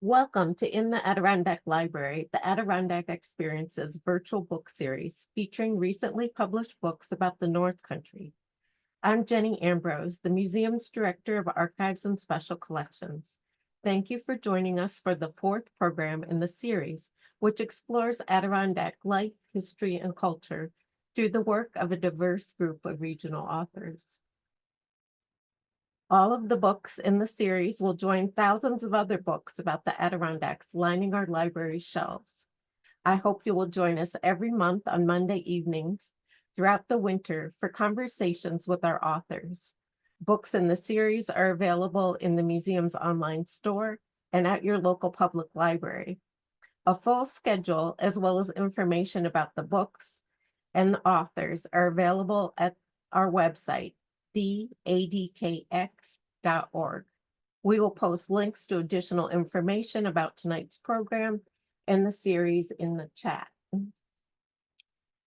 Welcome to In the Adirondack Library, the Adirondack Experience's virtual book series featuring recently published books about the North Country. I'm Jenny Ambrose, the museum's Director of Archives and Special Collections. Thank you for joining us for the fourth program in the series, which explores Adirondack life, history, and culture through the work of a diverse group of regional authors. All of the books in the series will join thousands of other books about the Adirondacks lining our library shelves. I hope you will join us every month on Monday evenings throughout the winter for conversations with our authors. Books in the series are available in the museum's online store and at your local public library. A full schedule, as well as information about the books and the authors, are available at our website, theadkx.org. We will post links to additional information about tonight's program and the series in the chat.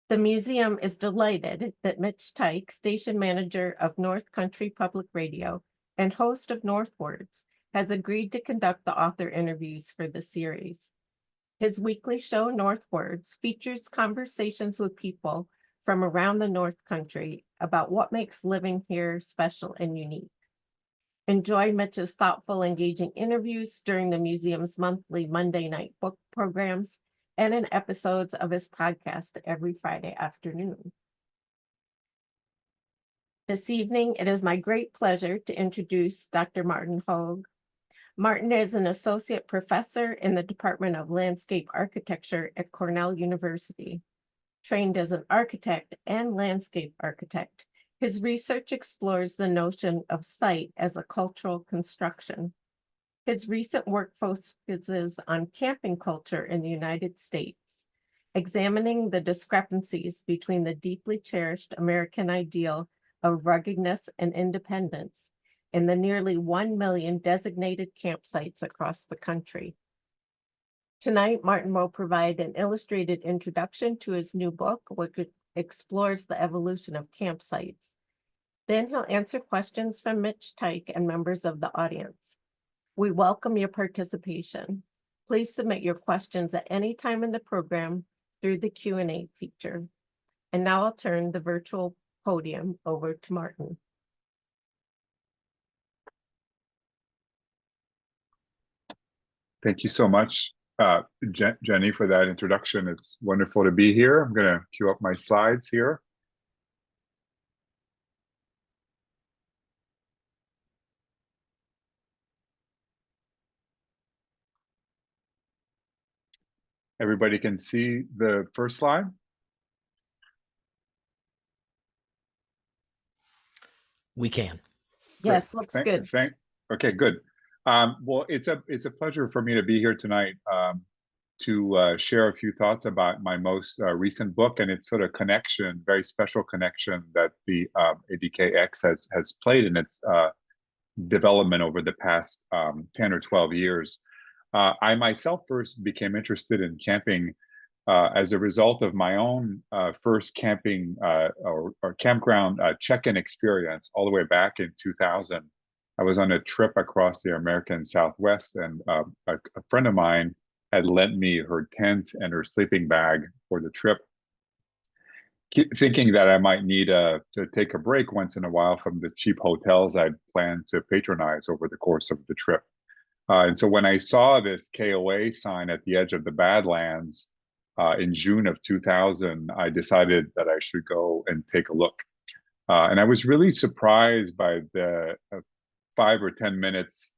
The museum is delighted that Mitch Tyke, station manager of North Country Public Radio and host of Northwards, has agreed to conduct the author interviews for the series. His weekly show, Northwards, features conversations with people from around the North Country about what makes living here special and unique. Enjoy Mitch's thoughtful, engaging interviews during the museum's monthly Monday night book programs and in episodes of his podcast every Friday afternoon. This evening, it is my great pleasure to introduce Dr. Martin Hogue. Martin is an associate professor in the Department of Landscape Architecture at Cornell University. Trained as an architect and landscape architect, his research explores the notion of site as a cultural construction. His recent work focuses on camping culture in the United States, examining the discrepancies between the deeply cherished American ideal of ruggedness and independence and the nearly 1 million designated campsites across the country. Tonight, Martin will provide an illustrated introduction to his new book, which explores the evolution of campsites. Then he'll answer questions from Mitch Tyke and members of the audience. We welcome your participation. Please submit your questions at any time in the program through the Q&A feature. And now I'll turn the virtual podium over to Martin. Thank you so much, Jenny, for that introduction. It's wonderful to be here. I'm going to cue up my slides here. Everybody can see the first slide? We can. Yes, looks good. Okay, good. Well, it's a pleasure for me to be here tonight to share a few thoughts about my most recent book and its sort of connection, very special connection that the ADKX has played in its development over the past 10 or 12 years. I myself first became interested in camping as a result of my own first camping or campground check-in experience all the way back in 2000. I was on a trip across the American Southwest, and a friend of mine had lent me her tent and her sleeping bag for the trip, thinking that I might need to take a break once in a while from the cheap hotels I'd planned to patronize over the course of the trip. And so when I saw this KOA sign at the edge of the Badlands in June of 2000, I decided that I should go and take a look. And I was really surprised by the 5 or 10 minutes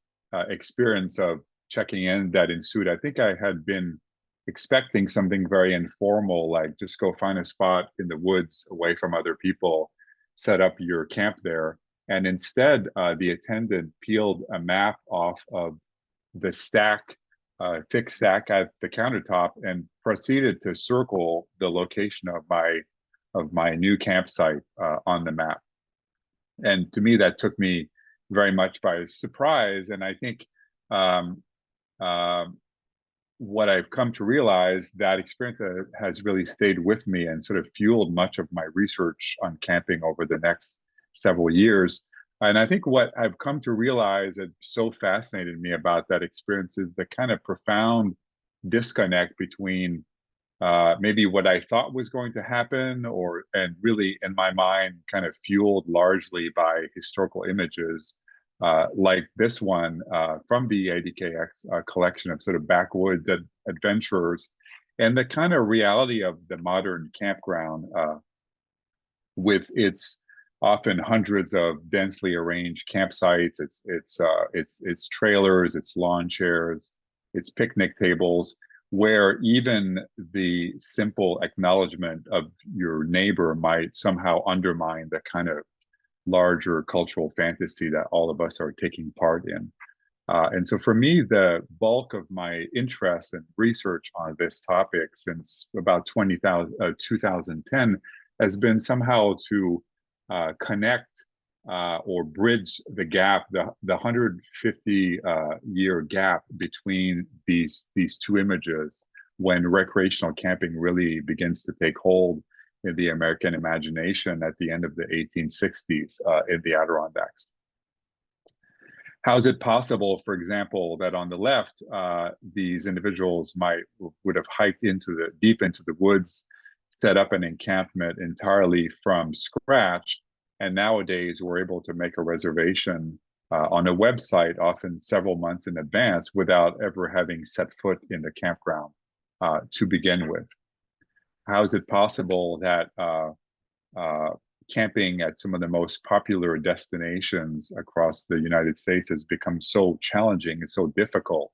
experience of checking in that ensued. I think I had been expecting something very informal, like just go find a spot in the woods away from other people, set up your camp there. And instead, the attendant peeled a map off of the thick stack at the countertop and proceeded to circle the location of my new campsite on the map. And to me, that took me very much by surprise. And I think what I've come to realize, that experience has really stayed with me and sort of fueled much of my research on camping over the next several years, And I think what I've come to realize that so fascinated me about that experience is the kind of profound disconnect between maybe what I thought was going to happen, and really in my mind, kind of fueled largely by historical images like this one from the ADKX collection of sort of backwoods adventurers, and the kind of reality of the modern campground with its often hundreds of densely arranged campsites, its trailers, its lawn chairs, its picnic tables, where even the simple acknowledgement of your neighbor might somehow undermine the kind of larger cultural fantasy that all of us are taking part in. And so for me, the bulk of my interest and research on this topic since about 2010 has been somehow to connect or bridge the gap, the 150 year gap between these two images, when recreational camping really begins to take hold in the American imagination at the end of the 1860s in the Adirondacks. How is it possible, for example, that on the left, these individuals would have hiked deep into the woods, set up an encampment entirely from scratch, and nowadays we're able to make a reservation on a website, often several months in advance, without ever having set foot in the campground to begin with? How is it possible that camping at some of the most popular destinations across the United States has become so challenging and so difficult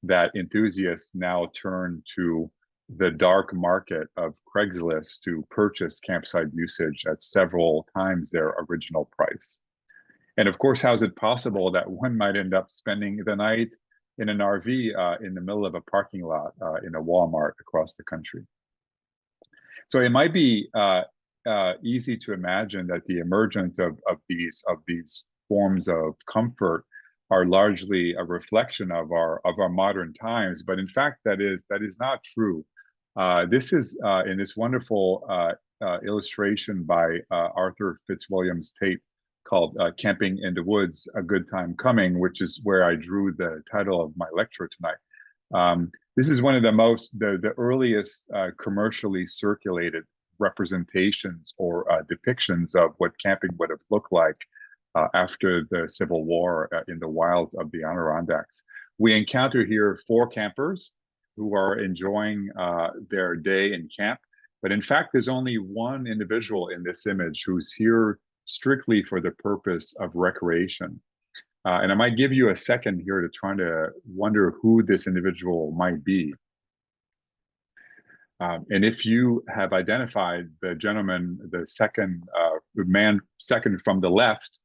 that enthusiasts now turn to the dark market of Craigslist to purchase campsite usage at several times their original price? And of course, how is it possible that one might end up spending the night in an RV in the middle of a parking lot in a Walmart across the country? So it might be easy to imagine that the emergence of these forms of comfort are largely a reflection of our modern times, but in fact that is not true. This is in this wonderful illustration by Arthur Fitzwilliams Tate called "Camping in the Woods: A Good Time Coming," which is where I drew the title of my lecture tonight. This is one of the earliest commercially circulated representations or depictions of what camping would have looked like after the Civil War in the wilds of the Adirondacks. We encounter here 4 campers who are enjoying their day in camp, but in fact, there's only one individual in this image who's here strictly for the purpose of recreation. And I might give you a second here to try to wonder who this individual might be. And if you have identified the gentleman, the man second from the left,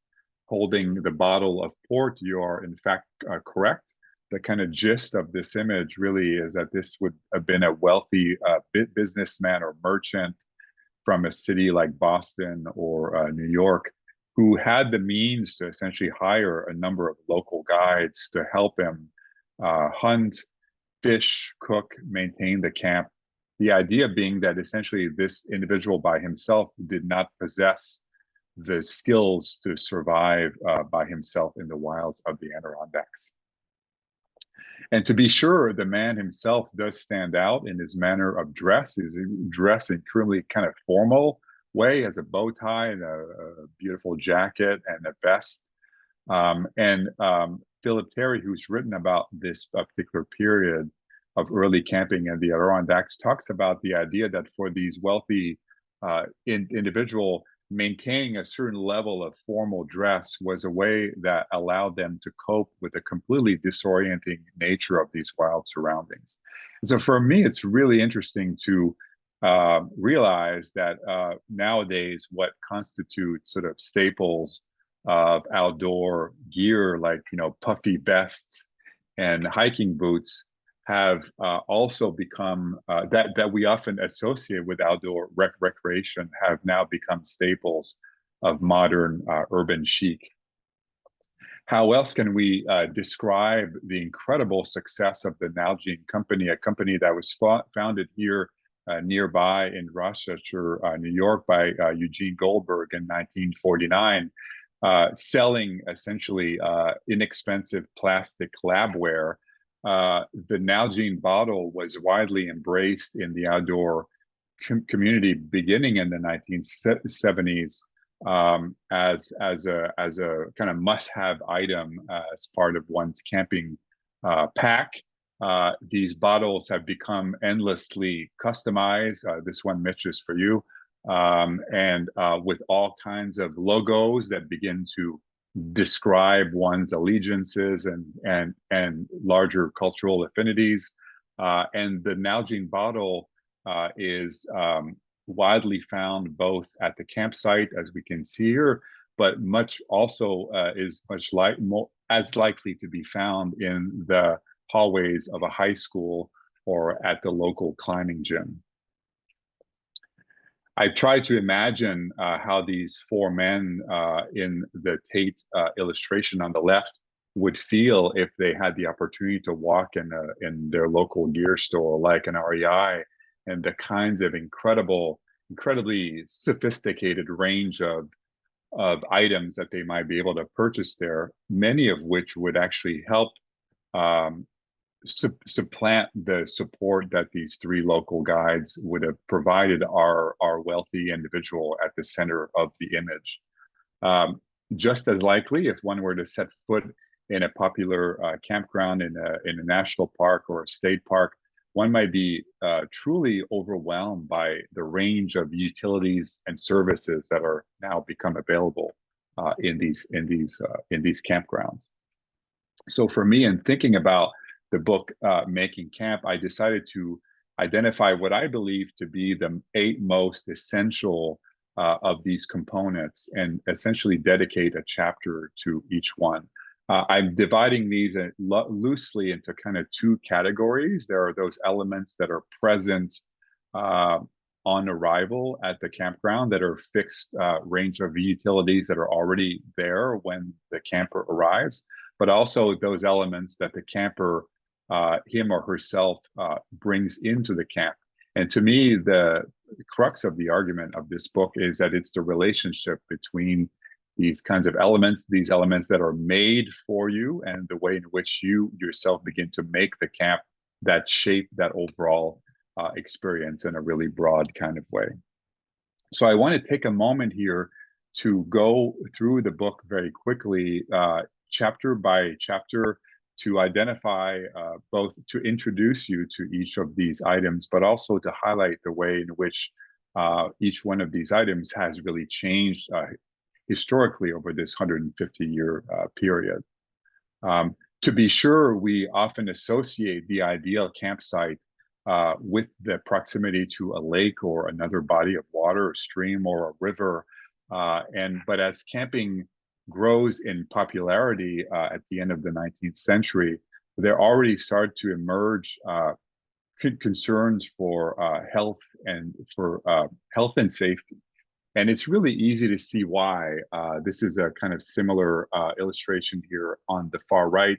holding the bottle of port, you are in fact correct. The kind of gist of this image really is that this would have been a wealthy businessman or merchant from a city like Boston or New York, who had the means to essentially hire a number of local guides to help him hunt, fish, cook, maintain the camp. The idea being that essentially this individual by himself did not possess the skills to survive by himself in the wilds of the Adirondacks. And to be sure, the man himself does stand out in his manner of dress. He's dressed in currently kind of formal way, has a bow tie and a beautiful jacket and a vest. Philip Terry, who's written about this particular period of early camping in the Adirondacks, talks about the idea that for these wealthy individual, maintaining a certain level of formal dress was a way that allowed them to cope with the completely disorienting nature of these wild surroundings. And so for me, it's really interesting to realize that nowadays what constitutes sort of staples of outdoor gear, like puffy vests and hiking boots, have also become that we often associate with outdoor recreation, have now become staples of modern urban chic. How else can we describe the incredible success of the Nalgene Company, a company that was founded here nearby in Rochester, New York, by Eugene Goldberg in 1949, selling essentially inexpensive plastic labware. The Nalgene bottle was widely embraced in the outdoor community beginning in the 1970s as a kind of must-have item as part of one's camping pack. These bottles have become endlessly customized. This one, Mitch, is for you, and with all kinds of logos that begin to describe one's allegiances and larger cultural affinities. And the Nalgene bottle is widely found both at the campsite, as we can see here, but much also is much as likely to be found in the hallways of a high school or at the local climbing gym. I tried to imagine how these four men in the Tate illustration on the left would feel if they had the opportunity to walk in their local gear store like an REI, and the kinds of incredibly sophisticated range of items that they might be able to purchase there, many of which would actually help supplant the support that these three local guides would have provided our wealthy individual at the center of the image. Just as likely, if one were to set foot in a popular campground in a national park or a state park, one might be truly overwhelmed by the range of utilities and services that are now become available in these campgrounds. So for me, in thinking about the book Making Camp, I decided to identify what I believe to be the 8 most essential of these components and essentially dedicate a chapter to each one. I'm dividing these loosely into kind of 2 categories. There are those elements that are present on arrival at the campground that are fixed range of utilities that are already there when the camper arrives, but also those elements that the camper, him or herself, brings into the camp. And to me, the crux of the argument of this book is that it's the relationship between these kinds of elements, these elements that are made for you, and the way in which you yourself begin to make the camp that shape that overall experience in a really broad kind of way. So I want to take a moment here to go through the book very quickly, chapter by chapter, to identify both to introduce you to each of these items, but also to highlight the way in which each one of these items has really changed historically over this 150-year period. To be sure, we often associate the ideal campsite with the proximity to a lake or another body of water, a stream or a river. But as camping grows in popularity at the end of the 19th century, there already started to emerge concerns for health and safety. And it's really easy to see why. This is a kind of similar illustration here on the far right.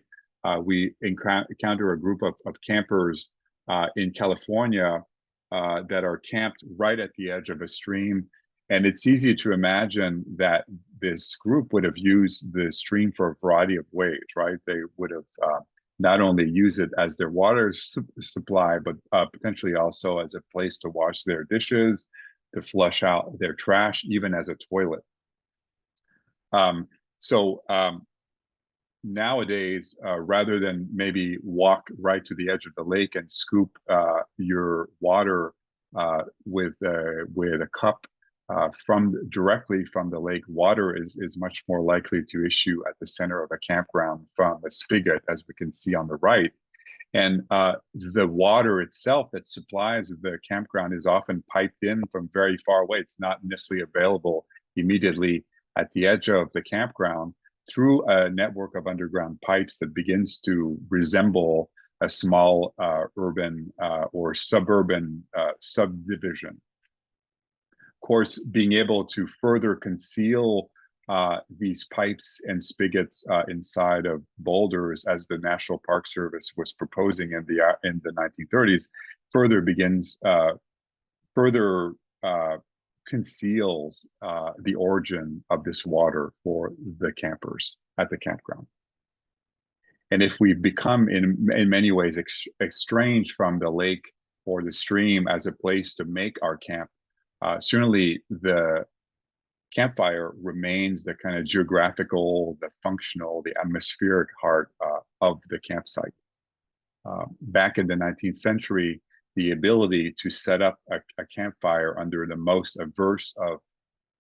We encounter a group of campers in California that are camped right at the edge of a stream. And it's easy to imagine that this group would have used the stream for a variety of ways, right? They would have not only used it as their water supply, but potentially also as a place to wash their dishes, to flush out their trash, even as a toilet. Nowadays, rather than maybe walk right to the edge of the lake and scoop your water with a cup directly from the lake, water is much more likely to issue at the center of a campground from a spigot, as we can see on the right. And the water itself that supplies the campground is often piped in from very far away. It's not necessarily available immediately at the edge of the campground through a network of underground pipes that begins to resemble a small urban or suburban subdivision. Of course, being able to further conceal these pipes and spigots inside of boulders, as the National Park Service was proposing in the 1930s, further begins conceals the origin of this water for the campers at the campground. And if we become in many ways estranged from the lake or the stream as a place to make our camp, certainly the campfire remains the kind of geographical, the functional, the atmospheric heart of the campsite. Back in the 19th century, the ability to set up a campfire under the most adverse of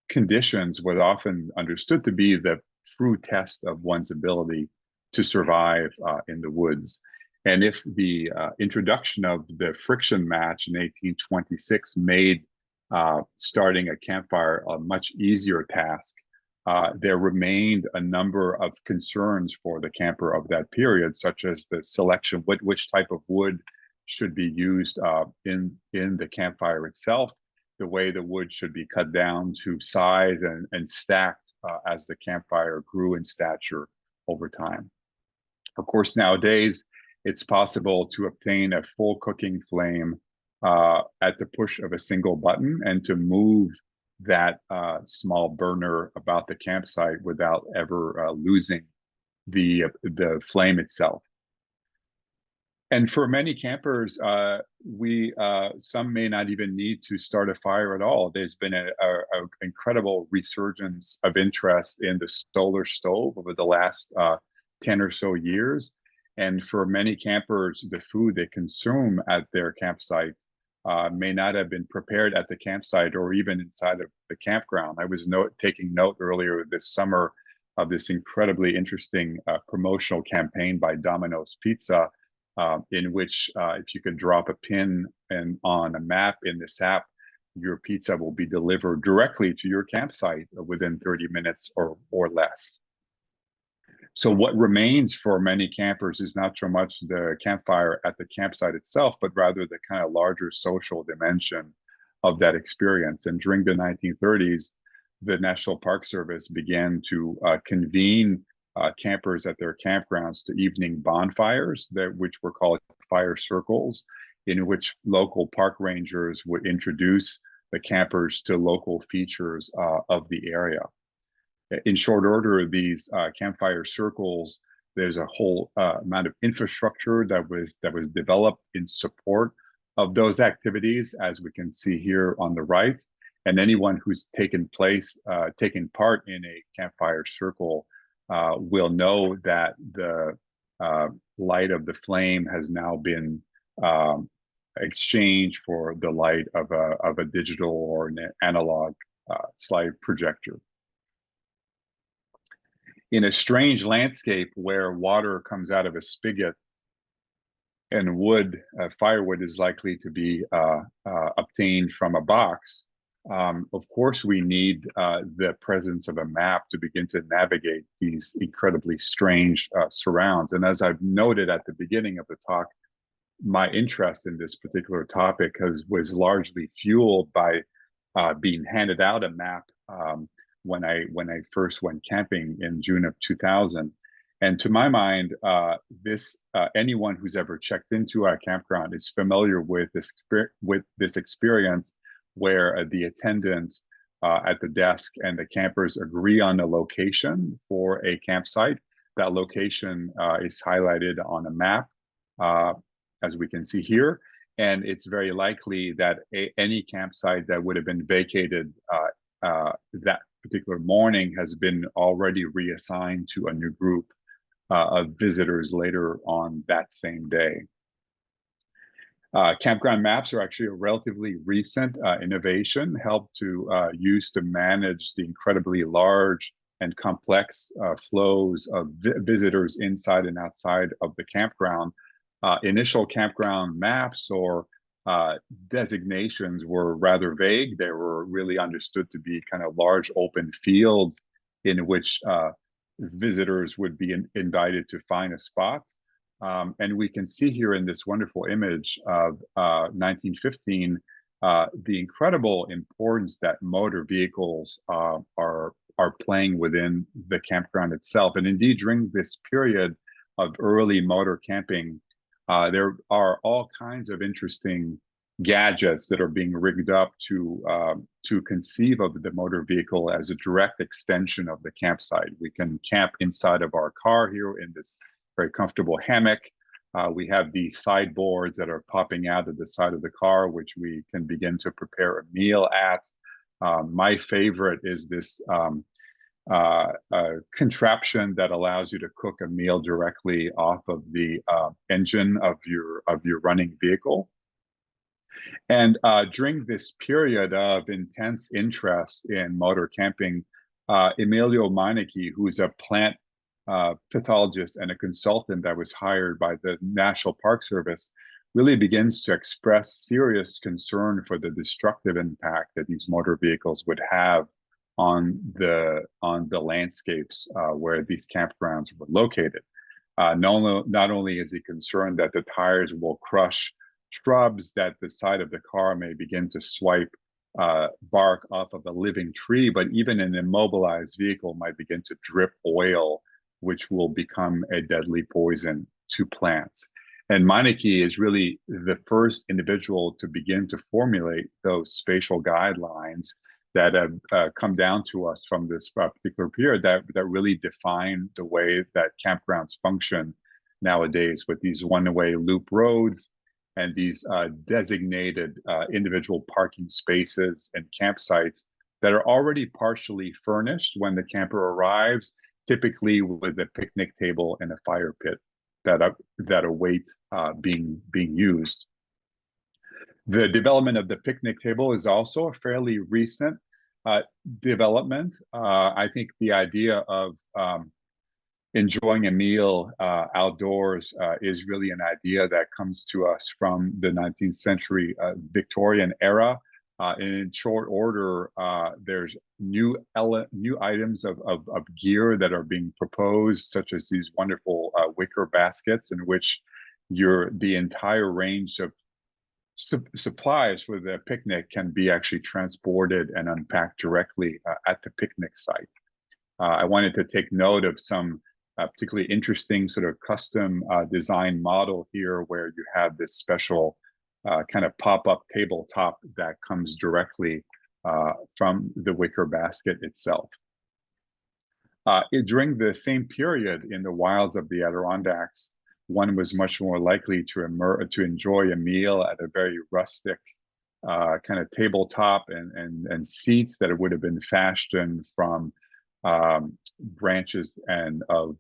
conditions was often understood to be the true test of one's ability to survive in the woods. And if the introduction of the friction match in 1826 made starting a campfire a much easier task, there remained a number of concerns for the camper of that period, such as the selection, which type of wood should be used in the campfire itself, the way the wood should be cut down to size and stacked as the campfire grew in stature over time. Of course, nowadays, it's possible to obtain a full cooking flame at the push of a single button and to move that small burner about the campsite without ever losing the flame itself. And for many campers, some may not even need to start a fire at all. There's been an incredible resurgence of interest in the solar stove over the last 10 or so years. And for many campers, the food they consume at their campsite may not have been prepared at the campsite or even inside of the campground. I was taking note earlier this summer of this incredibly interesting promotional campaign by Domino's Pizza, in which if you could drop a pin on a map in this app, your pizza will be delivered directly to your campsite within 30 minutes or less. So what remains for many campers is not so much the campfire at the campsite itself, but rather the kind of larger social dimension of that experience. And during the 1930s, the National Park Service began to convene campers at their campgrounds to evening bonfires, which were called fire circles, in which local park rangers would introduce the campers to local features of the area. In short order, these campfire circles, there's a whole amount of infrastructure that was developed in support of those activities, as we can see here on the right. And anyone who's taken part in a campfire circle will know that the light of the flame has now been exchanged for the light of a digital or an analog slide projector. In a strange landscape where water comes out of a spigot and firewood is likely to be obtained from a box, of course we need the presence of a map to begin to navigate these incredibly strange surrounds. And as I've noted at the beginning of the talk, my interest in this particular topic was largely fueled by being handed out a map when I first went camping in June of 2000. And to my mind, anyone who's ever checked into our campground is familiar with this experience where the attendant at the desk and the campers agree on a location for a campsite. That location is highlighted on a map, as we can see here. And it's very likely that any campsite that would have been vacated that particular morning has been already reassigned to a new group of visitors later on that same day. Campground maps are actually a relatively recent innovation, helped to use to manage the incredibly large and complex flows of visitors inside and outside of the campground. Initial campground maps or designations were rather vague. They were really understood to be kind of large open fields in which visitors would be invited to find a spot. And we can see here in this wonderful image of 1915, the incredible importance that motor vehicles are playing within the campground itself. And indeed, during this period of early motor camping, there are all kinds of interesting gadgets that are being rigged up to conceive of the motor vehicle as a direct extension of the campsite. We can camp inside of our car here in this very comfortable hammock. We have these sideboards that are popping out of the side of the car, which we can begin to prepare a meal at. My favorite is this contraption that allows you to cook a meal directly off of the engine of your running vehicle. And during this period of intense interest in motor camping, Emilio Meineke, who's a plant pathologist and a consultant that was hired by the National Park Service, really begins to express serious concern for the destructive impact that these motor vehicles would have on the landscapes where these campgrounds were located. Not only is he concerned that the tires will crush shrubs, that the side of the car may begin to swipe bark off of a living tree, but even an immobilized vehicle might begin to drip oil, which will become a deadly poison to plants. And Meineke is really the first individual to begin to formulate those spatial guidelines that have come down to us from this particular period that really define the way that campgrounds function nowadays, with these one-way loop roads and these designated individual parking spaces and campsites that are already partially furnished when the camper arrives, typically with a picnic table and a fire pit that await being used. The development of the picnic table is also a fairly recent development. I think the idea of enjoying a meal outdoors is really an idea that comes to us from the 19th century Victorian era. In short order, there's new items of gear that are being proposed, such as these wonderful wicker baskets in which the entire range of supplies for the picnic can be actually transported and unpacked directly at the picnic site. I wanted to take note of some particularly interesting sort of custom design model here, where you have this special kind of pop-up tabletop that comes directly from the wicker basket itself. During the same period in the wilds of the Adirondacks, one was much more likely to enjoy a meal at a very rustic kind of tabletop and seats that would have been fashioned from branches and of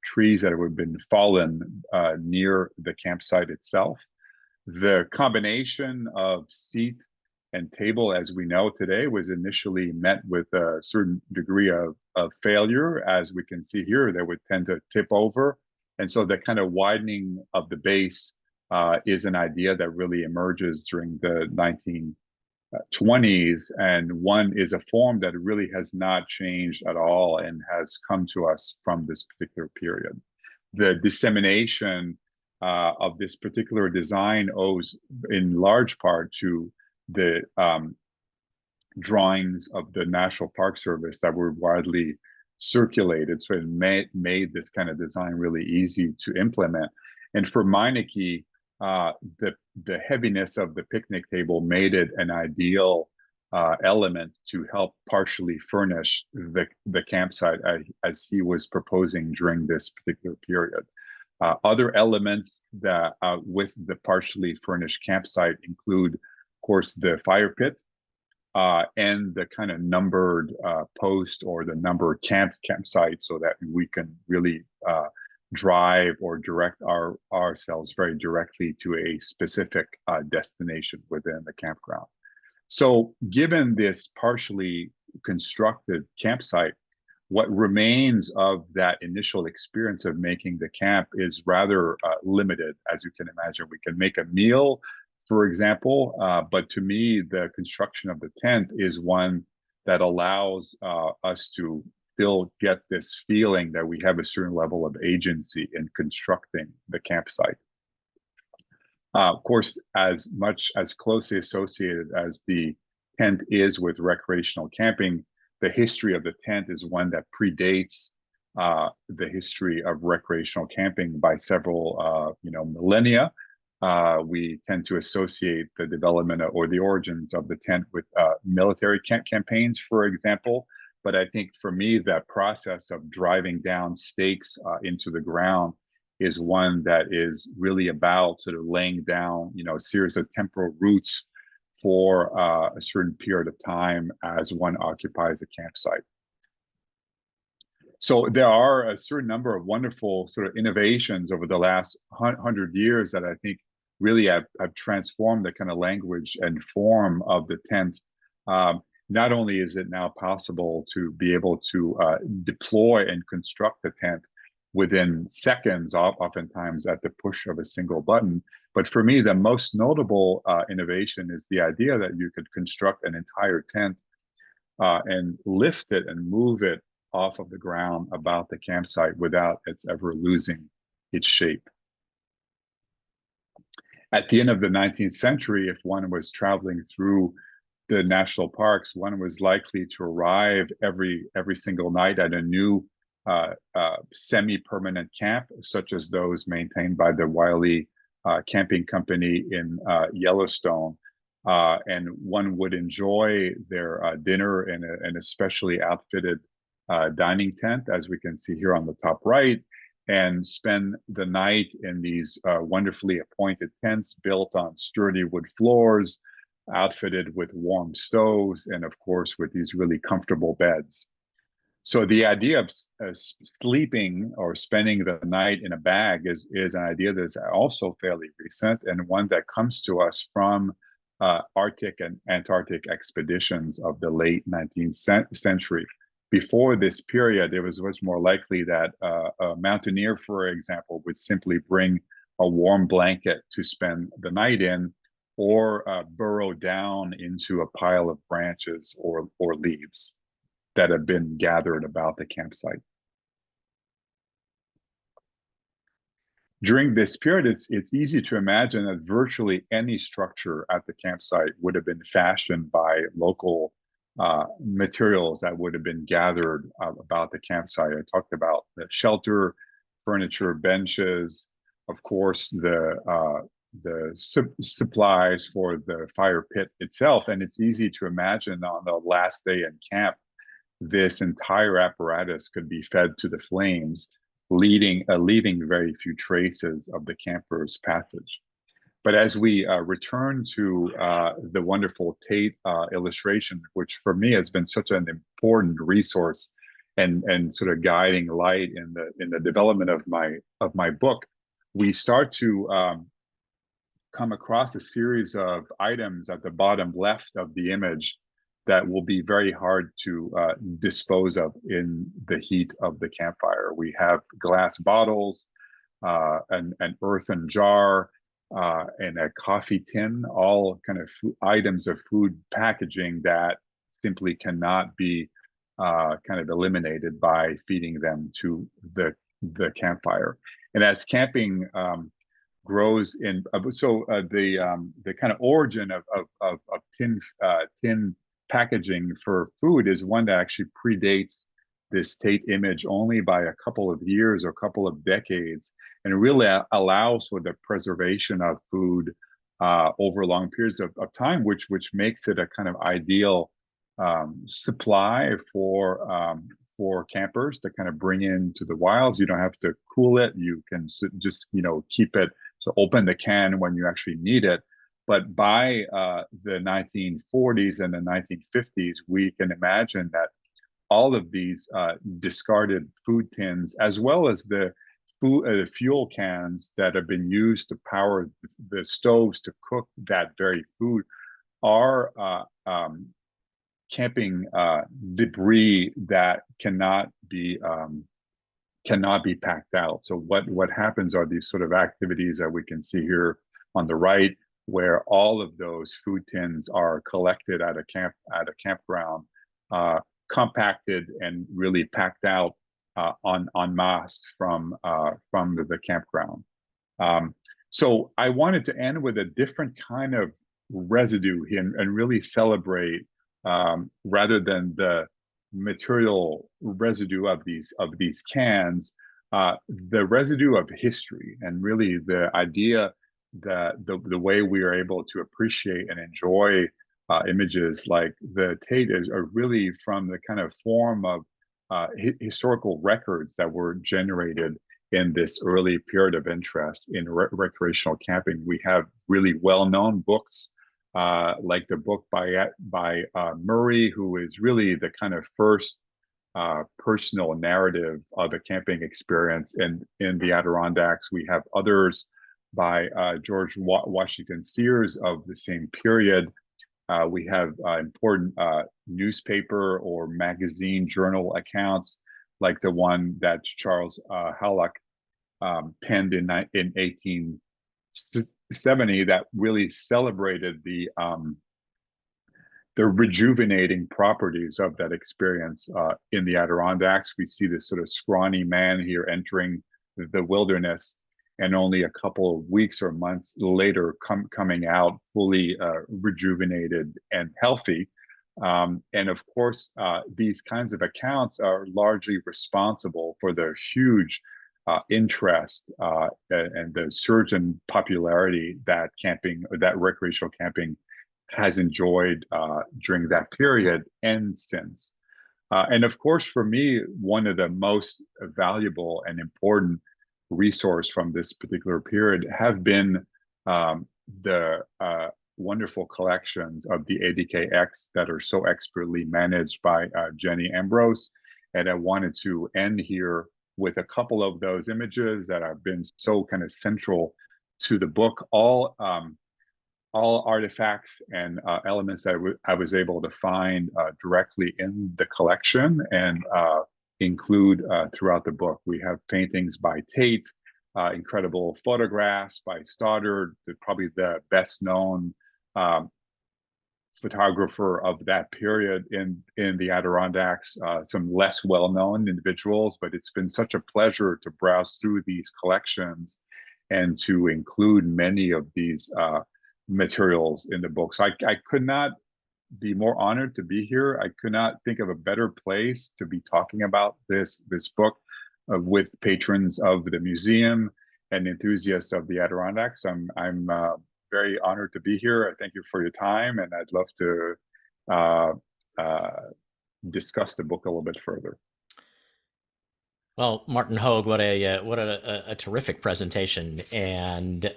trees that would have been fallen near the campsite itself. The combination of seat and table, as we know today, was initially met with a certain degree of failure. As we can see here, they would tend to tip over. And so the kind of widening of the base is an idea that really emerges during the 1920s, and one is a form that really has not changed at all and has come to us from this particular period. The dissemination of this particular design owes in large part to the drawings of the National Park Service that were widely circulated. So it made this kind of design really easy to implement. And for Meineke, the heaviness of the picnic table made it an ideal element to help partially furnish the campsite as he was proposing during this particular period. Other elements that with the partially furnished campsite include, of course, the fire pit and the kind of numbered post or the numbered campsite, so that we can really drive or direct ourselves very directly to a specific destination within the campground. So given this partially constructed campsite, what remains of that initial experience of making the camp is rather limited, as you can imagine. We can make a meal, for example, but to me, the construction of the tent is one that allows us to still get this feeling that we have a certain level of agency in constructing the campsite. Of course, as closely associated as the tent is with recreational camping, the history of the tent is one that predates the history of recreational camping by several millennia. We tend to associate the development or the origins of the tent with military campaigns, for example. But I think for me, that process of driving down stakes into the ground is one that is really about sort of laying down, a series of temporal roots for a certain period of time as one occupies a campsite. So there are a certain number of wonderful sort of innovations over the last 100 years that I think really have transformed the kind of language and form of the tent. Not only is it now possible to be able to deploy and construct the tent within seconds, oftentimes at the push of a single button, but for me, the most notable innovation is the idea that you could construct an entire tent and lift it and move it off of the ground about the campsite without its ever losing its shape. At the end of the 19th century, if one was traveling through the national parks, one was likely to arrive every single night at a new semi-permanent camp, such as those maintained by the Wiley Camping Company in Yellowstone. And one would enjoy their dinner in an especially outfitted dining tent, as we can see here on the top right, and spend the night in these wonderfully appointed tents built on sturdy wood floors, outfitted with warm stoves, and of course with these really comfortable beds. So the idea of sleeping or spending the night in a bag is an idea that's also fairly recent, and one that comes to us from Arctic and Antarctic expeditions of the late 19th century. Before this period, it was much more likely that a mountaineer, for example, would simply bring a warm blanket to spend the night in, or burrow down into a pile of branches or leaves that have been gathered about the campsite. During this period, it's easy to imagine that virtually any structure at the campsite would have been fashioned by local materials that would have been gathered about the campsite. I talked about the shelter, furniture, benches, of course, the supplies for the fire pit itself. And it's easy to imagine on the last day in camp, this entire apparatus could be fed to the flames, leaving very few traces of the camper's passage. But as we return to the wonderful Tate illustration, which for me has been such an important resource and sort of guiding light in the development of my book, we start to come across a series of items at the bottom left of the image that will be very hard to dispose of in the heat of the campfire. We have glass bottles, an earthen jar, and a coffee tin, all kind of items of food packaging that simply cannot be kind of eliminated by feeding them to the campfire. And as camping grows in, the kind of origin of tin packaging for food is one that actually predates this Tate image only by a couple of years or a couple of decades, and it really allows for the preservation of food over long periods of time, which makes it a kind of ideal supply for campers to kind of bring into the wilds. You don't have to cool it. You can just keep it, so open the can when you actually need it. But by the 1940s and the 1950s, we can imagine that all of these discarded food tins, as well as the fuel cans that have been used to power the stoves to cook that very food, are camping debris that cannot be packed out. So what happens are these sort of activities that we can see here on the right, where all of those food tins are collected at a campground, compacted and really packed out en masse from the campground. So I wanted to end with a different kind of residue here and really celebrate, rather than the material residue of these cans, the residue of history, and really the idea the way we are able to appreciate and enjoy images like the Tate are really from the kind of form of historical records that were generated in this early period of interest in recreational camping. We have really well-known books like the book by Murray, who is really the kind of first personal narrative of a camping experience in the Adirondacks. We have others by George Washington Sears of the same period. We have important newspaper or magazine journal accounts like the one that Charles Hallock penned in 1870 that really celebrated the rejuvenating properties of that experience in the Adirondacks. We see this sort of scrawny man here entering the wilderness, and only a couple of weeks or months later coming out fully rejuvenated and healthy. And of course, these kinds of accounts are largely responsible for the huge interest and the surge in popularity that recreational camping has enjoyed during that period and since. And of course, for me, one of the most valuable and important resource from this particular period have been the wonderful collections of the ADKX that are so expertly managed by Jenny Ambrose. And I wanted to end here with a couple of those images that have been so kind of central to the book. All artifacts and elements that I was able to find directly in the collection and include throughout the book. We have paintings by Tate, incredible photographs by Stoddard, probably the best known photographer of that period in the Adirondacks, some less well-known individuals, but it's been such a pleasure to browse through these collections and to include many of these materials in the book. So I could not be more honored to be here. I could not think of a better place to be talking about this book with patrons of the museum and enthusiasts of the Adirondacks. I'm very honored to be here. I thank you for your time, and I'd love to discuss the book a little bit further. Well, Martin Hogue, what a terrific presentation, and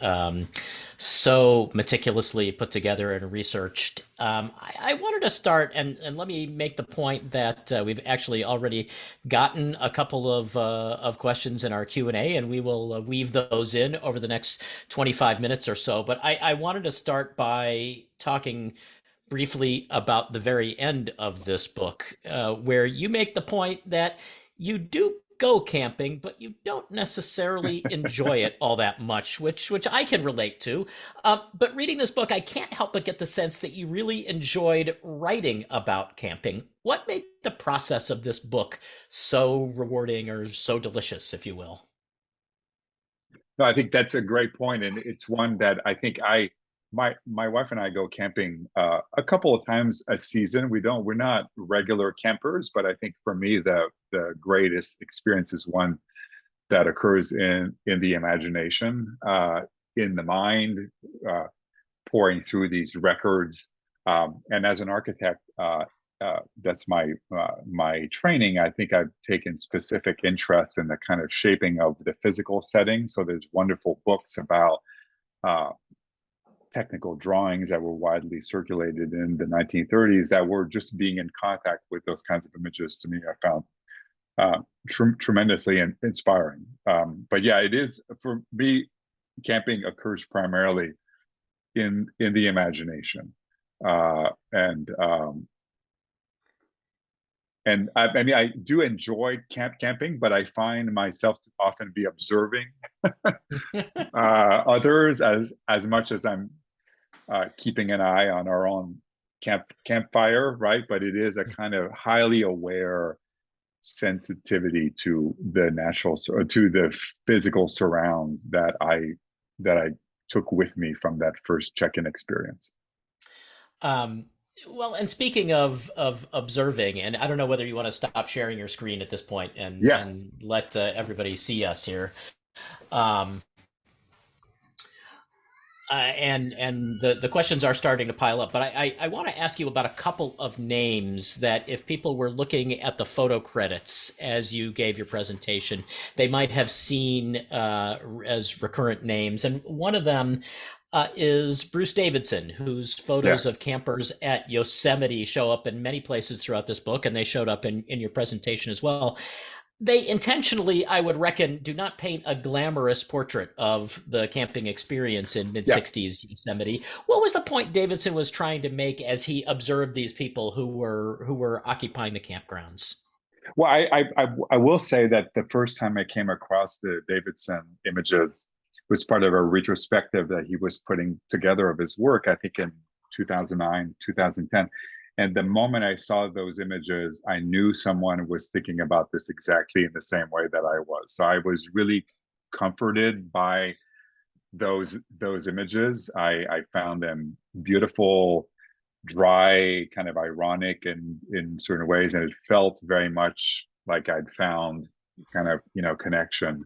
so meticulously put together and researched. I wanted to start, and let me make the point that we've actually already gotten a couple of questions in our Q&A, and we will weave those in over the next 25 minutes or so. But I wanted to start by talking briefly about the very end of this book, where you make the point that you do go camping, but you don't necessarily enjoy it all that much, which I can relate to. But reading this book, I can't help but get the sense that you really enjoyed writing about camping. What made the process of this book so rewarding or so delicious, if you will? No, I think that's a great point, and it's one that I think my wife and I go camping a couple of times a season. We're not regular campers, but I think for me the greatest experience is one that occurs in the imagination, in the mind, pouring through these records. And as an architect, that's my training. I think I've taken specific interest in the kind of shaping of the physical setting. So there's wonderful books about technical drawings that were widely circulated in the 1930s that were just being in contact with those kinds of images. To me, I found tremendously inspiring. But yeah, it is, for me, camping occurs primarily in the imagination. And I mean, I do enjoy camping, but I find myself to often be observing others as much as I'm keeping an eye on our own campfire, right? But it is a kind of highly aware sensitivity to the natural, to the physical surrounds that I took with me from that first check-in experience. Well, and speaking of observing, and I don't know whether you want to stop sharing your screen at this point and, yes, and let everybody see us here. And the questions are starting to pile up, but I want to ask you about a couple of names that if people were looking at the photo credits as you gave your presentation, they might have seen as recurrent names. And one of them is Bruce Davidson, whose photos of Yes. campers at Yosemite show up in many places throughout this book, and they showed up in your presentation as well. They intentionally, I would reckon, do not paint a glamorous portrait of the camping experience in mid Yeah. 60s Yosemite. What was the point Davidson was trying to make as he observed these people who were occupying the campgrounds? Well, I will say that the first time I came across the Davidson images was part of a retrospective that he was putting together of his work, I think in 2009, 2010. And the moment I saw those images, I knew someone was thinking about this exactly in the same way that I was. So I was really comforted by those images. I found them beautiful, dry, kind of ironic in certain ways, and it felt very much like I'd found kind of connection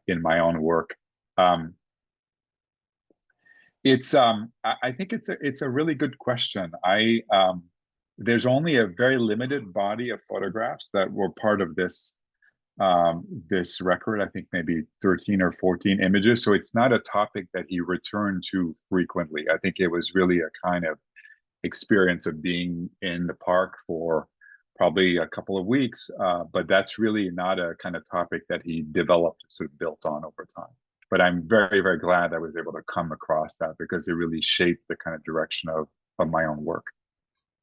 in my own work. Um, I think it's a really good question. There's only a very limited body of photographs that were part of this record. I think maybe 13 or 14 images. So it's not a topic that he returned to frequently. I think it was really a kind of experience of being in the park for probably a couple of weeks, but that's really not a kind of topic that he developed, sort of built on over time. But I'm very, very glad I was able to come across that because it really shaped the kind of direction of my own work.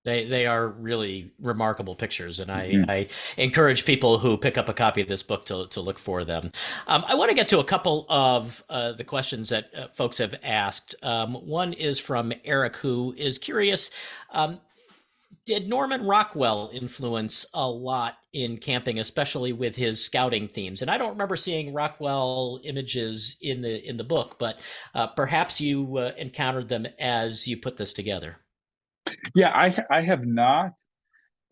They are really remarkable pictures, and Mhm. I encourage people who pick up a copy of this book to look for them. I want to get to a couple of the questions that folks have asked. One is from Eric, who is curious. Did Norman Rockwell influence a lot in camping, especially with his scouting themes? And I don't remember seeing Rockwell images in the book, but perhaps you encountered them as you put this together. Yeah, I have not,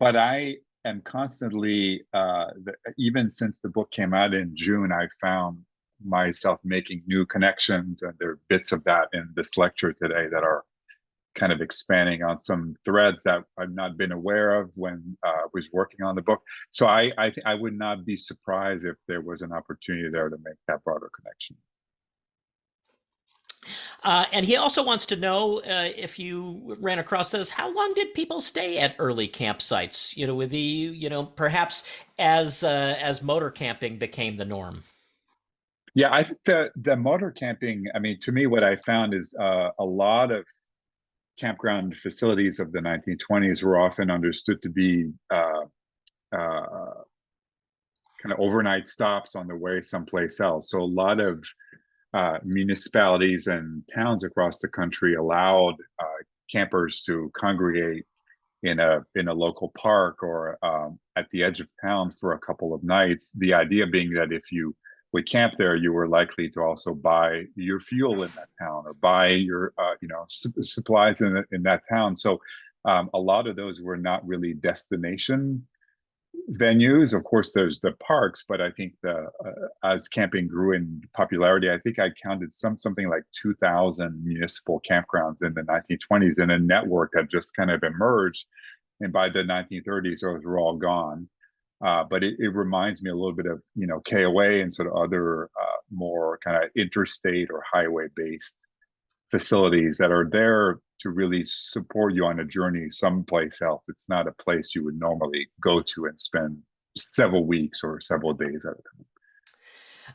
but I am constantly, even since the book came out in June, I found myself making new connections, and there are bits of that in this lecture today that are kind of expanding on some threads that I've not been aware of when I was working on the book. So I would not be surprised if there was an opportunity there to make that broader connection. And he also wants to know if you ran across this, how long did people stay at early campsites? With perhaps as motor camping became the norm. Yeah, I think the motor camping, I mean, to me, what I found is a lot of campground facilities of the 1920s were often understood to be kind of overnight stops on the way someplace else. So a lot of municipalities and towns across the country allowed campers to congregate in a local park or at the edge of town for a couple of nights. The idea being that if you would camp there, you were likely to also buy your fuel in that town or buy your supplies in that town. So a lot of those were not really destination venues. Of course, there's the parks, but I think as camping grew in popularity, I think I counted something like 2,000 municipal campgrounds in the 1920s, and a network had just kind of emerged. And by the 1930s, those were all gone. But it reminds me a little bit of KOA and sort of other more kind of interstate or highway based facilities that are there to really support you on a journey someplace else. It's not a place you would normally go to and spend several weeks or several days at a time.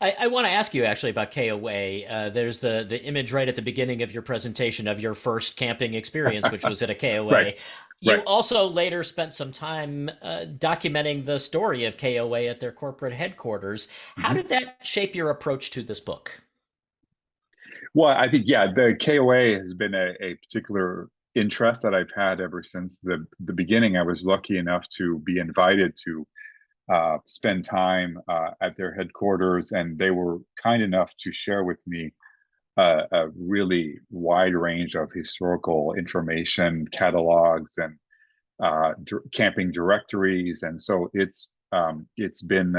I want to ask you actually about KOA. There's the image right at the beginning of your presentation of your first camping experience, which was at a KOA. Right. You Right. also later spent some time documenting the story of KOA at their corporate headquarters. How did that shape your approach to this book? Well, I think, yeah, the KOA has been a particular interest that I've had ever since the beginning. I was lucky enough to be invited to spend time at their headquarters, and they were kind enough to share with me a really wide range of historical information, catalogs, and camping directories. And so it's been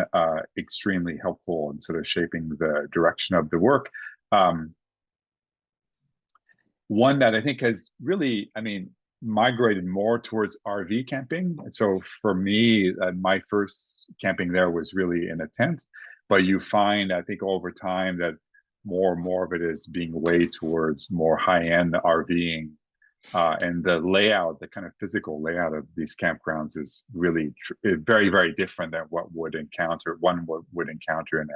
extremely helpful in sort of shaping the direction of the work. Um, one that I think has really, I mean, migrated more towards RV camping. And so for me, my first camping there was really in a tent, but you find, I think over time that more and more of it is being weighed towards more high-end RVing. And the layout, the kind of physical layout of these campgrounds is really very, very different than what one would encounter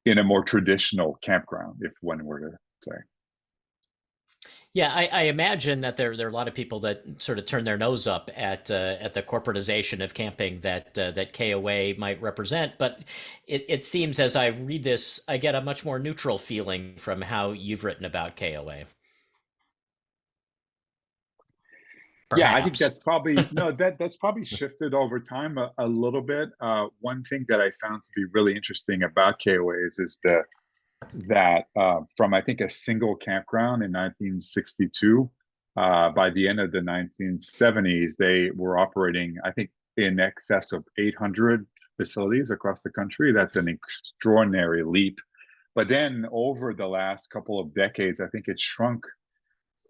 in a more traditional campground, if one were to say. Yeah, I imagine that there are a lot of people that sort of turn their nose up at the corporatization of camping that KOA might represent. But it seems as I read this, I get a much more neutral feeling from how you've written about KOA. Yeah, I think Perhaps. that's probably no, that's probably shifted over time a little bit. One thing that I found to be really interesting about KOAs is that from I think a single campground in 1962, by the end of the 1970s, they were operating, I think, in excess of 800 facilities across the country. That's an extraordinary leap. But then over the last couple of decades, I think it shrunk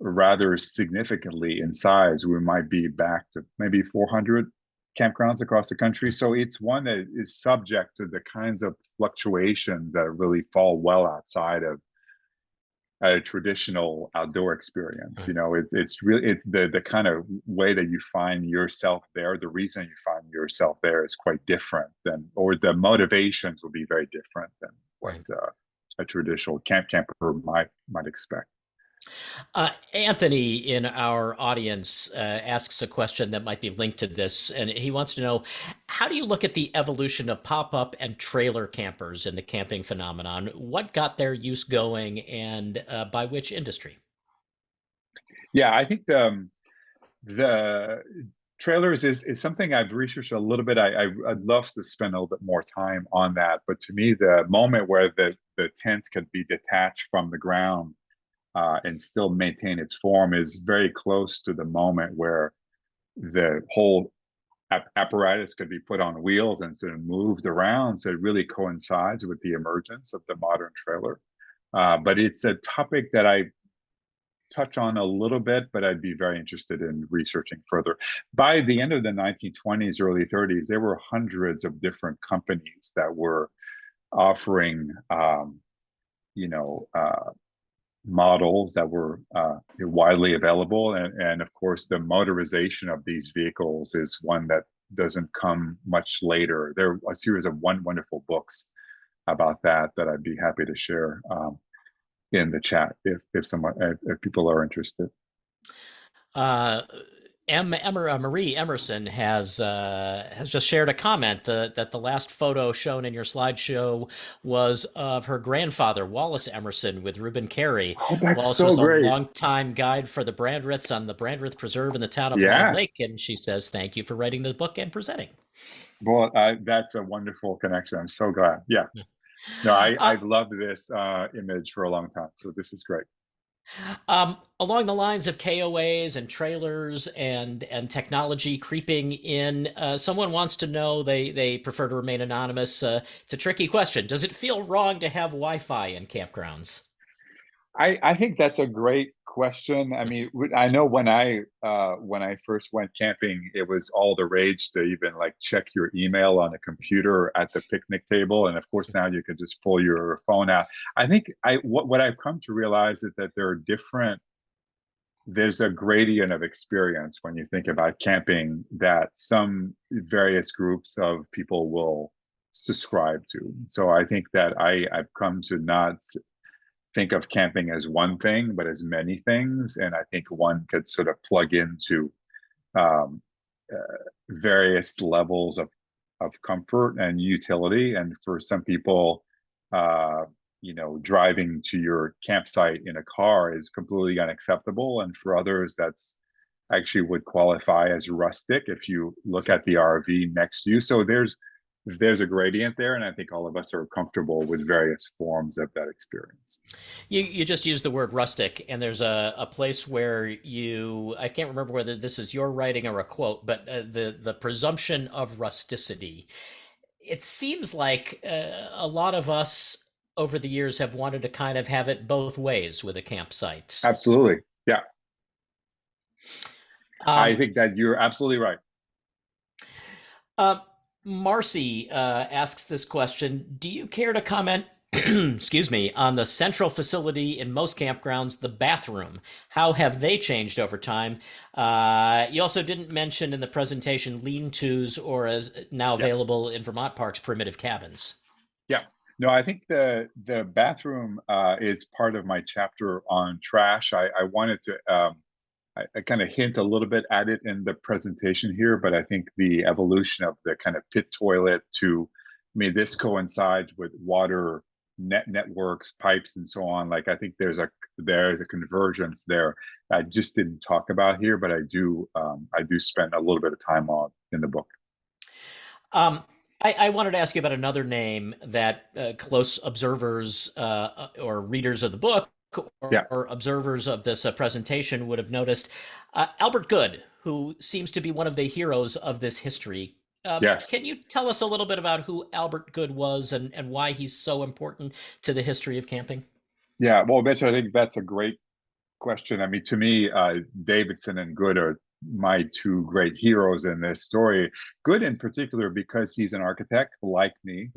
rather significantly in size. We might be back to maybe 400 campgrounds across the country. So it's one that is subject to the kinds of fluctuations that really fall well outside of a traditional outdoor experience. You know, it's really the kind of way that you find yourself there. The reason you find yourself there is quite different than, or the motivations will be very different than what a traditional camper might expect. Anthony in our audience asks a question that might be linked to this, and he wants to know, how do you look at the evolution of pop-up and trailer campers in the camping phenomenon? What got their use going, and by which industry? Yeah, I think the trailers is something I've researched a little bit. I'd love to spend a little bit more time on that, but to me, the moment where the tent could be detached from the ground and still maintain its form is very close to the moment where the whole apparatus could be put on wheels and sort of moved around. So it really coincides with the emergence of the modern trailer. But it's a topic that I touch on a little bit, but I'd be very interested in researching further. By the end of the 1920s, early 30s, there were hundreds of different companies that were offering, models that were widely available. And of course, the motorization of these vehicles is one that doesn't come much later. There are a series of wonderful books about that I'd be happy to share in the chat if people are interested. Marie Emerson has just shared a comment that the last photo shown in your slideshow was of her grandfather, Wallace Emerson, with Reuben Carey. Oh, that's Wallace so was great. a longtime guide for the Brandreths on the Brandreth Preserve in the town of Long Lake, and she says, thank you for writing the book and presenting. Well, that's a wonderful connection. I'm so glad. Yeah. No, I've loved this image for a long time, so this is great. Along the lines of KOAs and trailers and technology creeping in, someone wants to know, they prefer to remain anonymous. It's a tricky question. Does it feel wrong to have Wi-Fi in campgrounds? I think that's a great question. I mean, I know when I first went camping, it was all the rage to even like check your email on a computer at the picnic table, and of course now you could just pull your phone out. I think what I've come to realize is that there's a gradient of experience when you think about camping that some various groups of people will subscribe to. So I think that I've come to not think of camping as one thing, but as many things. And I think one could sort of plug into various levels of comfort and utility. And for some people, driving to your campsite in a car is completely unacceptable. And for others, that's actually would qualify as rustic if you look at the RV next to you. So there's a gradient there, and I think all of us are comfortable with various forms of that experience. You just used the word rustic, and there's a place where I can't remember whether this is your writing or a quote, but the presumption of rusticity. It seems like a lot of us over the years have wanted to kind of have it both ways with a campsite. Absolutely. Yeah. I Um, think that you're absolutely right. uh, Marcy asks this question. Do you care to comment, excuse me, on the central facility in most campgrounds, the bathroom? How have they changed over time? You also didn't mention in the presentation lean-tos, or as now Yeah. available in Vermont parks, primitive cabins. Yeah. No, I think the bathroom is part of my chapter on trash. I wanted to I kind of hint a little bit at it in the presentation here, but I think the evolution of the kind of pit toilet to, I mean, this coincides with water networks, pipes, and so on. Like I think there's a convergence there. I just didn't talk about here, but I do spend a little bit of time on in the book. I wanted to ask you about another name that close observers or readers of the book Yeah. or observers of this presentation would have noticed. Albert Good, who seems to be one of the heroes of this history. Yes. Can you tell us a little bit about who Albert Good was and why he's so important to the history of camping? Yeah. Well, Mitch, I think that's a great question. I mean, to me, Davidson and Good are my two great heroes in this story. Good in particular because he's an architect like me,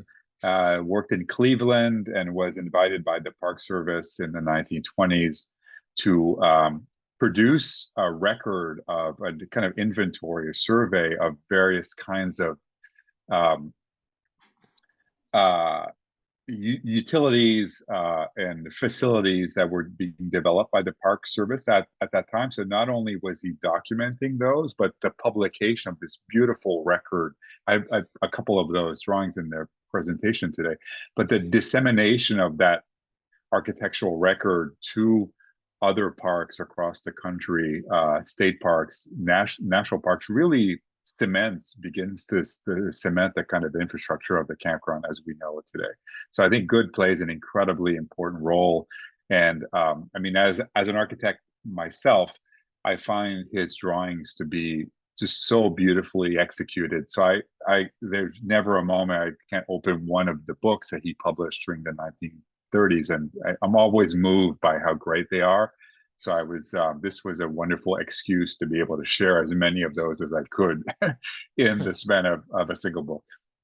worked in Cleveland and was invited by the Park Service in the 1920s to produce a record of a kind of inventory, a survey of various kinds of um, uh, utilities and facilities that were being developed by the Park Service at that time. So not only was he documenting those, but the publication of this beautiful record. I've a couple of those drawings in their presentation today, but the dissemination of that architectural record to other parks across the country, state parks, national parks, really begins to cement the kind of infrastructure of the campground as we know it today. So I think Good plays an incredibly important role. And I mean, as an architect myself, I find his drawings to be just so beautifully executed. So I there's never a moment I can't open one of the books that he published during the 1930s, and I'm always moved by how great they are. So I was this was a wonderful excuse to be able to share as many of those as I could in the span of a single book.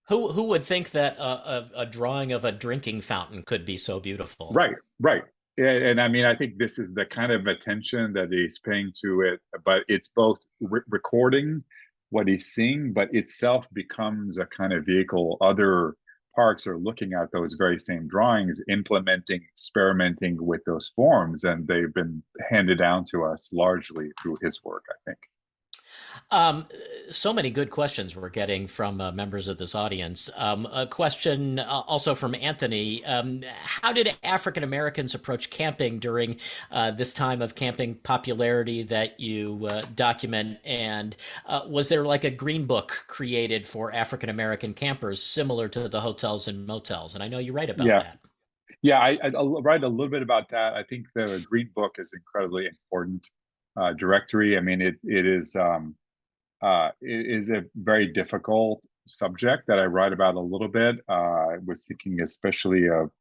Who would think that a drawing of a drinking fountain could be so beautiful? Right, right. And I mean, I think this is the kind of attention that he's paying to it, but it's both recording what he's seeing, but itself becomes a kind of vehicle. Other parks are looking at those very same drawings, implementing, experimenting with those forms, and they've been handed down to us largely through his work, I think. So many good questions we're getting from members of this audience. A question also from Anthony. How did African Americans approach camping during this time of camping popularity that you document? And was there like a green book created for African American campers similar to the hotels and motels? And I know you write about that. Yeah, I'll write a little bit about that. I think the green book is incredibly important directory. I mean, it is a very difficult subject that I write about a little bit. I was thinking especially of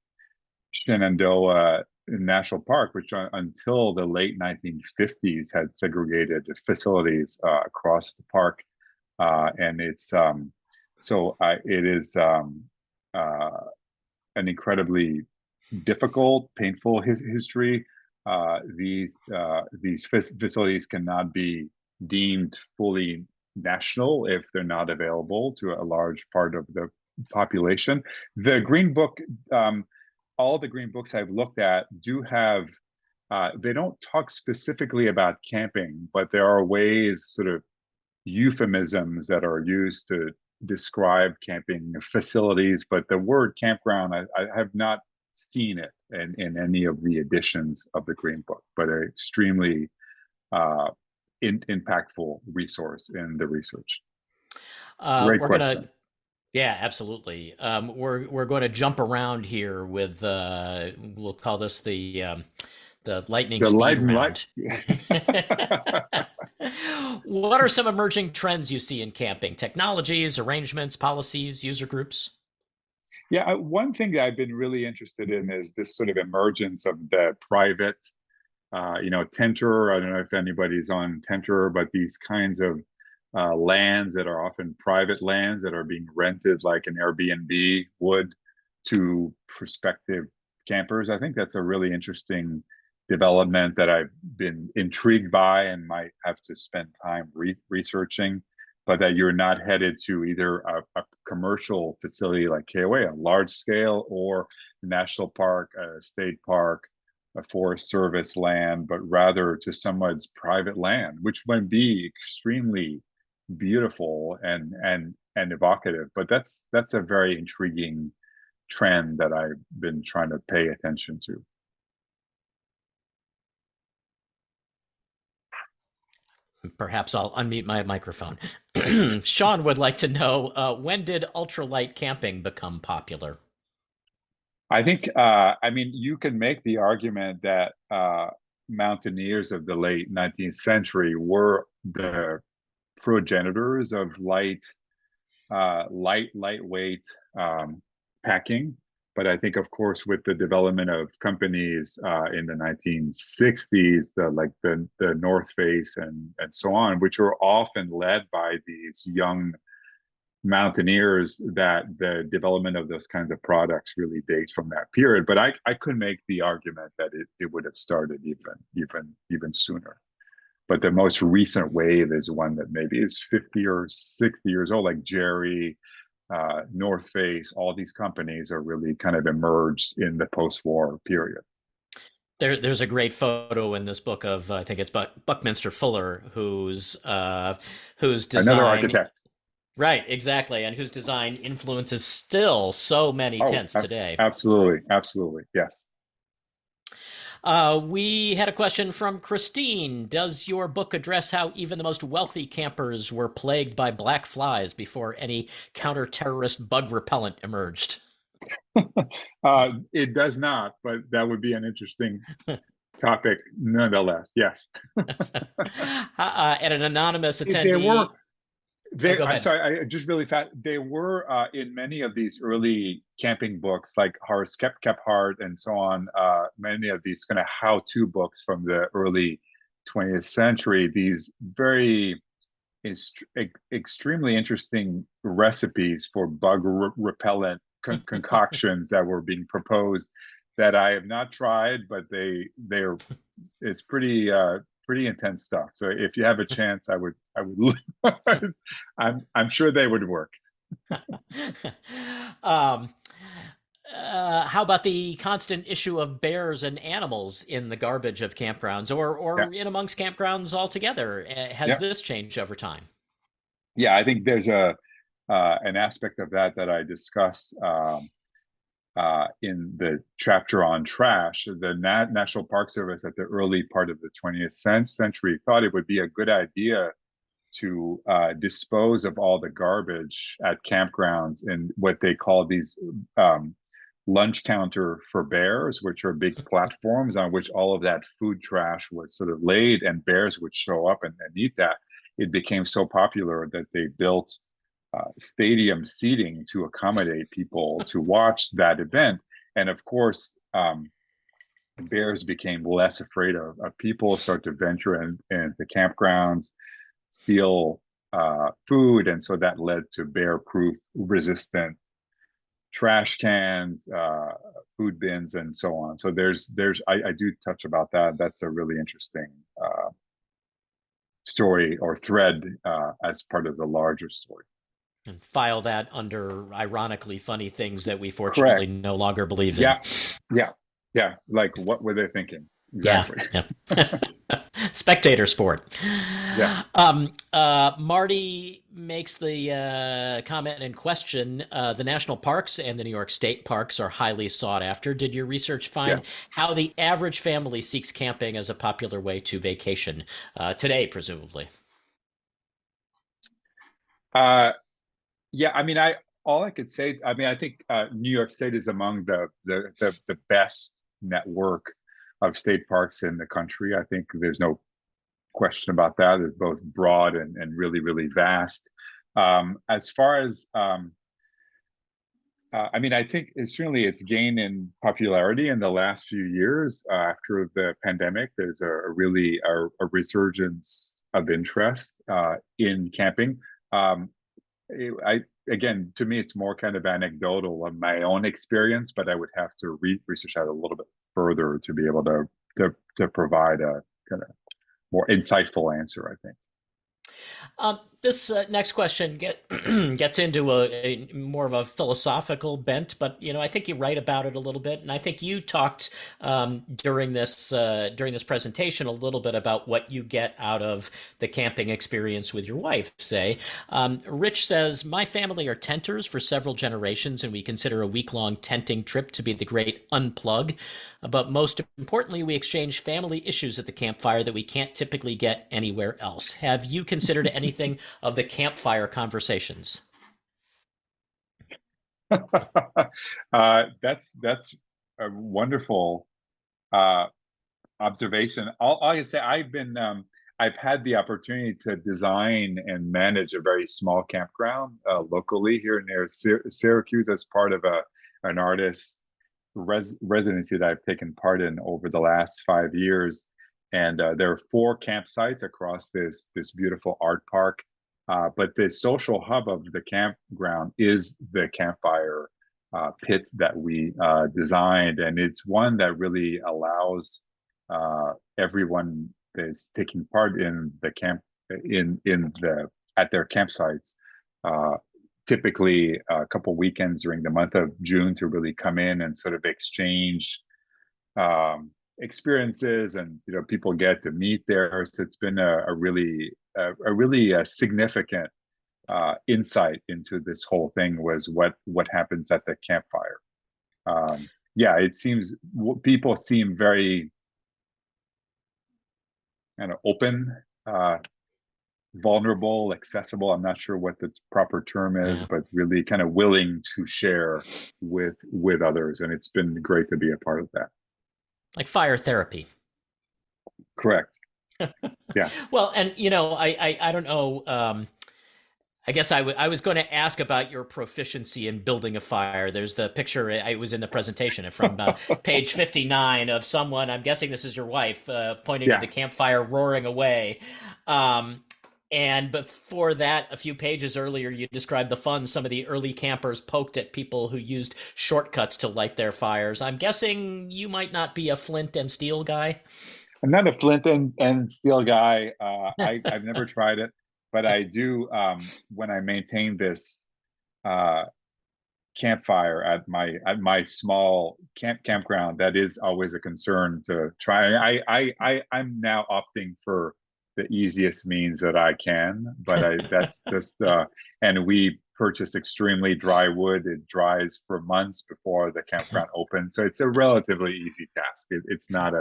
Shenandoah National Park, which until the late 1950s had segregated facilities across the park. And it's it is an incredibly difficult, painful history. These facilities cannot be deemed fully national if they're not available to a large part of the population. The Green Book, all the Green Books I've looked at do have, they don't talk specifically about camping, but there are ways, sort of euphemisms that are used to describe camping facilities. But the word campground, I have not seen it in any of the editions of the Green Book, but an extremely impactful resource in the research. Great question. Yeah, absolutely. We're going to jump around here with we'll call this the lightning speed round. What are some emerging trends you see in camping? Technologies, arrangements, policies, user groups? Yeah, one thing that I've been really interested in is this sort of emergence of the private, tenter. I don't know if anybody's on tenter, but these kinds of lands that are often private lands that are being rented like an Airbnb would to prospective campers. I think that's a really interesting development that I've been intrigued by and might have to spend time researching, but that you're not headed to either a commercial facility like KOA, a large scale, or a national park, a state park, a Forest Service land, but rather to someone's private land, which might be extremely beautiful and evocative. But that's a very intriguing trend that I've been trying to pay attention to. Perhaps I'll unmute my microphone. Sean would like to know, when did ultralight camping become popular? I think, you can make the argument that mountaineers of the late 19th century were the progenitors of lightweight packing. But I think, of course, with the development of companies in the 1960s, the North Face and so on, which were often led by these young mountaineers, that the development of those kinds of products really dates from that period. But I could make the argument that it would have started even sooner. But the most recent wave is one that maybe is 50 or 60 years old, like Jerry, North Face. All these companies are really kind of emerged in the post-war period. There's a great photo in this book of, I think it's Buckminster Fuller, whose design, another architect. Right, exactly, and whose design influences still so many tents today. Absolutely, yes. We had a question from Christine. Does your book address how even the most wealthy campers were plagued by black flies before any counter-terrorist bug repellent emerged? It does not, but that would be an interesting topic nonetheless. Yes. And an anonymous attendee. I'm sorry, I just really fast. They were in many of these early camping books, like Horace Kephart and so on. Many of these kind of how-to books from the early 20th century. These very extremely interesting recipes for bug repellent concoctions that were being proposed that I have not tried, but they're it's pretty intense stuff. So if you have a chance, I would I'm sure they would work. How about the constant issue of bears and animals in the garbage of campgrounds, or in amongst campgrounds altogether? Has this changed over time? Yeah, I think there's an aspect of that I discuss in the chapter on trash. The National Park Service at the early part of the 20th century thought it would be a good idea to dispose of all the garbage at campgrounds in what they call these lunch counter for bears, which are big platforms on which all of that food trash was sort of laid, and bears would show up and eat that. It became so popular that they built stadium seating to accommodate people to watch that event. And of course, bears became less afraid of people, start to venture into campgrounds, steal food, and so that led to bear-proof resistant trash cans, food bins, and so on. So I do touch about that. That's a really interesting story or thread as part of the larger story. And file that under ironically funny things that we fortunately no longer believe in. Yeah. Like, what were they thinking? Exactly. Yeah. Spectator sport. Yeah. Marty makes the comment in question, the national parks and the New York State parks are highly sought after. Did your research find how the average family seeks camping as a popular way to vacation today, presumably? Yeah, all I could say, I think New York State is among the best network of state parks in the country. I think there's no question about that. It's both broad and really, really vast. As far as I mean, I think certainly it's gained in popularity in the last few years after the pandemic. There's really a resurgence of interest in camping. Um, I again, to me, it's more kind of anecdotal of my own experience, but I would have to research that a little bit further to be able to provide a kind of more insightful answer, I think. This next question gets into a more of a philosophical bent, but I think you write about it a little bit, and I think you talked during this presentation a little bit about what you get out of the camping experience with your wife. Say, Rich says, "My family are tenters for several generations, and we consider a week-long tenting trip to be the great unplug. But most importantly, we exchange family issues at the campfire that we can't typically get anywhere else." Have you considered anything of the campfire conversations? That's a wonderful observation. I say I've had the opportunity to design and manage a very small campground locally here near Syracuse as part of an artist's residency that I've taken part in over the last 5 years. And there are 4 campsites across this beautiful art park. But the social hub of the campground is the campfire pit that we designed, and it's one that really allows everyone that's taking part in the camp at their campsites, typically a couple weekends during the month of June, to really come in and sort of exchange experiences, and people get to meet there. So it's been a really significant insight into this whole thing was what happens at the campfire. Yeah, it seems people seem very kind of open, vulnerable, accessible. I'm not sure what the proper term is, but really kind of willing to share with others, and it's been great to be a part of that. Like fire therapy. Correct. Yeah. Well, and I don't know. I guess I was going to ask about your proficiency in building a fire. There's the picture, it was in the presentation from page 59 of someone, I'm guessing this is your wife, pointing to the campfire roaring away. And before that, a few pages earlier, you described the fun some of the early campers poked at people who used shortcuts to light their fires. I'm guessing you might not be a flint and steel guy. I'm not a flint and steel guy. I've never tried it, but I do. When I maintain this campfire at my small campground, that is always a concern to try. I'm now opting for the easiest means that I can, but that's just and we purchase extremely dry wood. It dries for months before the campground opens, so it's a relatively easy task. It's not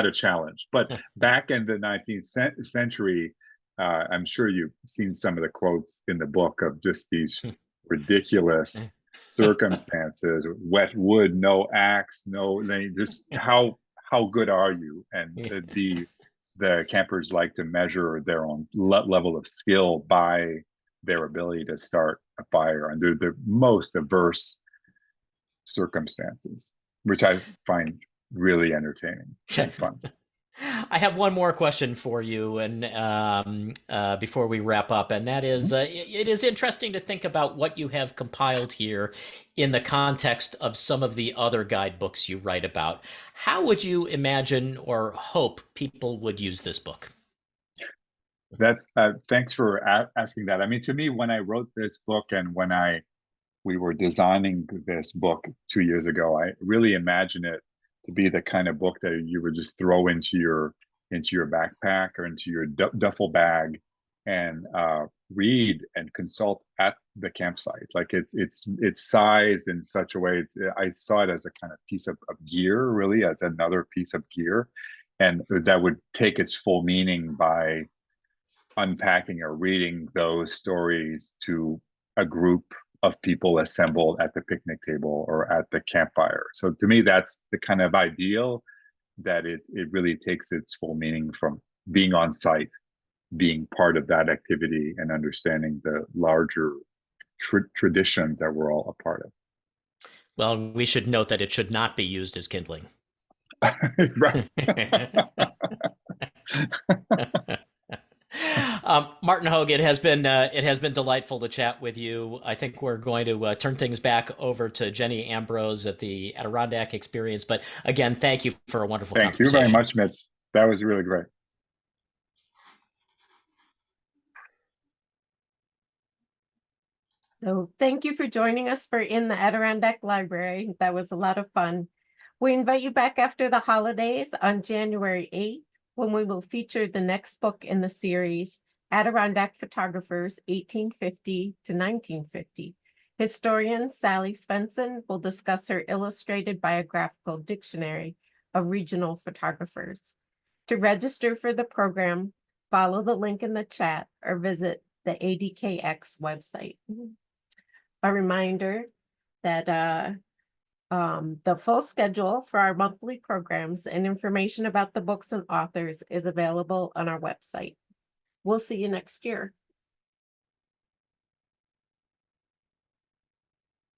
a challenge. But back in the 19th century, I'm sure you've seen some of the quotes in the book of just these ridiculous circumstances: wet wood, no axe, just how good are you? And the campers like to measure their own level of skill by their ability to start a fire under the most adverse circumstances, which I find really entertaining and fun. I have one more question for you, and before we wrap up, and that is, it is interesting to think about what you have compiled here in the context of some of the other guidebooks you write about. How would you imagine or hope people would use this book? That's thanks for asking that. I mean, to me, when I wrote this book and when we were designing this book 2 years ago, I really imagined it to be the kind of book that you would just throw into your backpack or into your duffel bag and read and consult at the campsite. Like it's sized in such a way. I saw it as a kind of piece of gear, really, as another piece of gear, and that would take its full meaning by unpacking or reading those stories to a group of people assembled at the picnic table or at the campfire. So to me, that's the kind of ideal, that it really takes its full meaning from being on site, being part of that activity, and understanding the larger traditions that we're all a part of. Well, we should note that it should not be used as kindling. Right. Martin Hogue, it has been delightful to chat with you. I think we're going to turn things back over to Jenny Ambrose at the Adirondack Experience. But again, thank you for a wonderful Thank you conversation. very much, Mitch. That was really great. So thank you for joining us for In the Adirondack Library. That was a lot of fun. We invite you back after the holidays on January 8th, when we will feature the next book in the series, Adirondack Photographers 1850 to 1950. Historian Sally Smithson will discuss her illustrated biographical dictionary of regional photographers. To register for the program, follow the link in the chat or visit the ADKX website. A reminder that the full schedule for our monthly programs and information about the books and authors is available on our website. We'll see you next year.